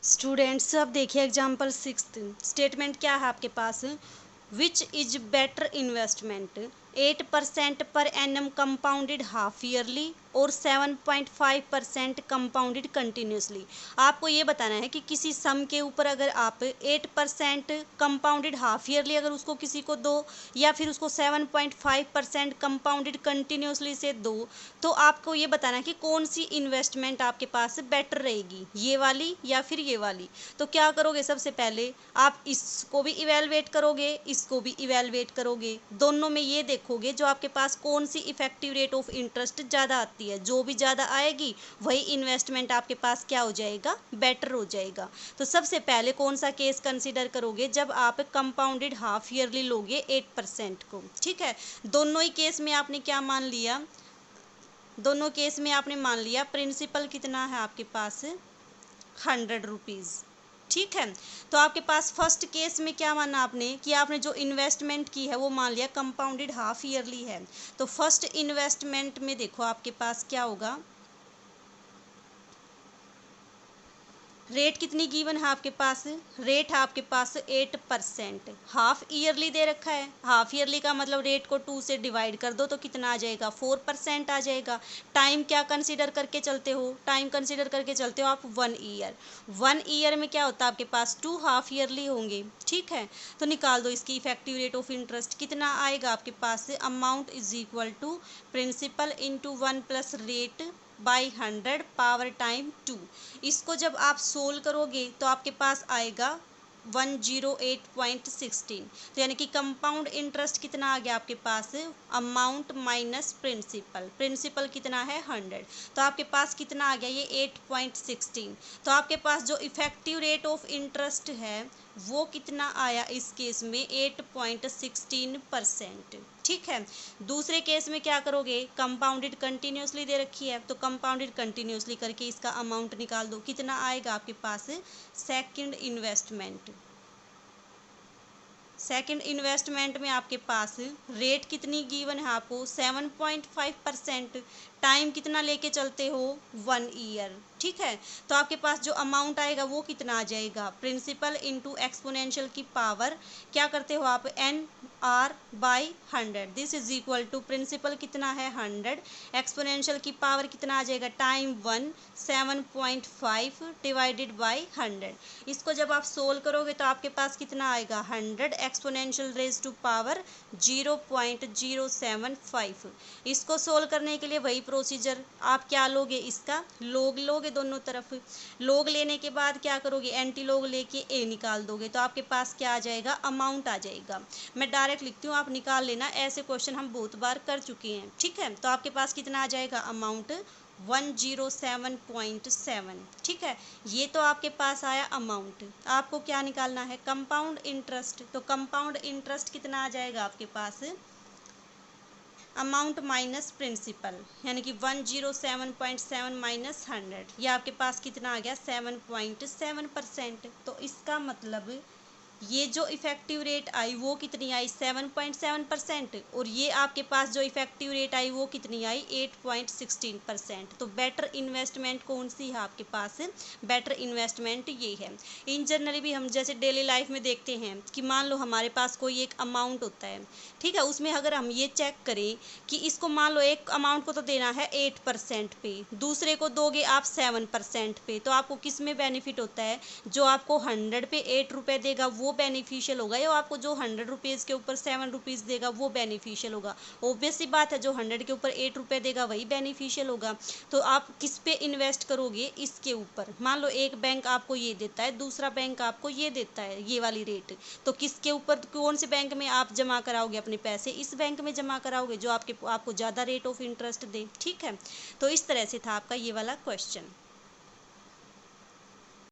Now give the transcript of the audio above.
Students अब देखिए example 6 statement क्या है आपके पास। Which is better investment 8% per annum compounded half yearly और 7.5% कंपाउंडेड कंटिन्यूसली। आपको ये बताना है कि किसी सम के ऊपर अगर आप 8% कंपाउंडेड हाफ ईयरली अगर उसको किसी को दो या फिर उसको 7.5% कंपाउंडेड कंटिन्यूसली से दो, तो आपको ये बताना है कि कौन सी इन्वेस्टमेंट आपके पास बेटर रहेगी, ये वाली या फिर ये वाली। तो क्या करोगे, सबसे पहले आप इसको भी इवेलुएट करोगे, इसको भी इवेलुएट करोगे, दोनों में ये देखोगे जो आपके पास कौन सी इफेक्टिव रेट ऑफ इंटरेस्ट ज़्यादा आती है। जो भी ज़्यादा आएगी वही इन्वेस्टमेंट आपके पास क्या हो जाएगा, बेटर हो जाएगा। तो सबसे पहले कौन सा केस कंसीडर करोगे, जब आप कंपाउंडेड हाफ ईयरली लोगे 8% को। ठीक है, दोनों ही केस में आपने क्या मान लिया, दोनों केस में आपने मान लिया प्रिंसिपल कितना है आपके पास 100 रुपीज़। ठीक है, तो आपके पास फर्स्ट केस में क्या माना आपने कि आपने जो इन्वेस्टमेंट की है वो मान लिया कंपाउंडेड हाफ ईयरली है। तो फर्स्ट इन्वेस्टमेंट में देखो आपके पास क्या होगा, रेट कितनी गिवन है आपके पास, रेट है आपके पास 8%। हाफ ईयरली दे रखा है, हाफ ईयरली का मतलब रेट को 2 से डिवाइड कर दो तो कितना आ जाएगा, 4% आ जाएगा। टाइम क्या कंसीडर करके चलते हो, टाइम कंसीडर करके चलते हो आप 1 ईयर। 1 ईयर में क्या होता है आपके पास 2 हाफ ईयरली होंगे। ठीक है, तो निकाल दो इसकी इफेक्टिव रेट ऑफ इंटरेस्ट कितना आएगा आपके पास, amount is equal to principal into 1 plus rate by 100 power time 2। इसको जब आप सोल्व करोगे तो आपके पास आएगा 108.16। तो यानी कि कंपाउंड इंटरेस्ट कितना आ गया आपके पास, अमाउंट माइनस प्रिंसिपल, प्रिंसिपल कितना है 100, तो आपके पास कितना आ गया ये 8.16। तो आपके पास जो इफेक्टिव रेट ऑफ इंटरेस्ट है वो कितना आया इस केस में 8.16%। ठीक है, दूसरे केस में क्या करोगे, कंपाउंडेड कंटिन्यूसली दे रखी है तो कंपाउंडेड कंटिन्यूसली करके इसका अमाउंट निकाल दो, कितना आएगा आपके पास सेकंड इन्वेस्टमेंट। सेकंड इन्वेस्टमेंट में आपके पास रेट कितनी गिवन है आपको 7.5%, टाइम कितना लेके चलते हो 1 ईयर। ठीक है, तो आपके पास जो अमाउंट आएगा वो कितना आ जाएगा, प्रिंसिपल इंटू एक्सपोनेंशियल की पावर क्या करते हो आप N R by 100, this is equal to principal कितना है 100, एक्सपोनेंशियल की पावर कितना आ जाएगा टाइम 1, 7.5 डिवाइडेड बाई 100। इसको जब आप सोल्व करोगे तो आपके पास कितना आएगा 100 एक्सपोनेंशियल रेज टू पावर 0.075। इसको सोल्व करने के लिए वही प्रोसीजर, आप क्या लोगे, इसका लोग लोगे दोनों तरफ। लोग लेने के बाद क्या करोगे, एंटी लोग लेके ए निकाल दोगे तो आपके पास क्या आ जाएगा, अमाउंट आ जाएगा। मैं डायरेक्ट लिखती हूँ, आप निकाल लेना, ऐसे क्वेश्चन हम बहुत बार कर चुके हैं। ठीक है, तो आपके पास कितना आ जाएगा अमाउंट 107.7। ठीक है, ये तो आपके पास आया अमाउंट। आपको क्या निकालना है, कंपाउंड इंटरेस्ट। तो कंपाउंड इंटरेस्ट कितना आ जाएगा आपके पास, अमाउंट माइनस प्रिंसिपल, यानी कि 107.7 माइनस 100, ये आपके पास कितना आ गया 7.7%। तो इसका मतलब ये जो इफेक्टिव रेट आई वो कितनी आई 7.7%, और ये आपके पास जो इफेक्टिव रेट आई वो कितनी आई 8.16%। तो बेटर इन्वेस्टमेंट कौन सी है आपके पास, बेटर इन्वेस्टमेंट ये है। इन जनरली भी हम जैसे डेली लाइफ में देखते हैं कि मान लो हमारे पास कोई एक अमाउंट होता है। ठीक है, उसमें अगर हम ये चेक करें कि इसको मान लो एक अमाउंट को तो देना है 8% पे, दूसरे को दोगे आप 7% पे, तो आपको किस में बेनिफिट होता है, जो आपको 100 पे 8 रुपये देगा वो बेनिफिशियल होगा, या आपको जो 100 रुपीज़ के ऊपर 7 रुपीज़ देगा वो बेनिफिशियल होगा। ऑब्वियस सी बात है, जो 100 के ऊपर 8 रुपये देगा वही बेनिफिशियल होगा। तो आप किस पे इन्वेस्ट करोगे, इसके ऊपर। मान लो एक बैंक आपको ये देता है, दूसरा बैंक आपको ये देता है ये वाली रेट, तो किसके ऊपर, कौन से बैंक में आप जमा कराओगे अपने पैसे, इस बैंक में जमा कराओगे जो आपको ज़्यादा रेट ऑफ इंटरेस्ट दे। ठीक है, तो इस तरह से था आपका ये वाला क्वेश्चन।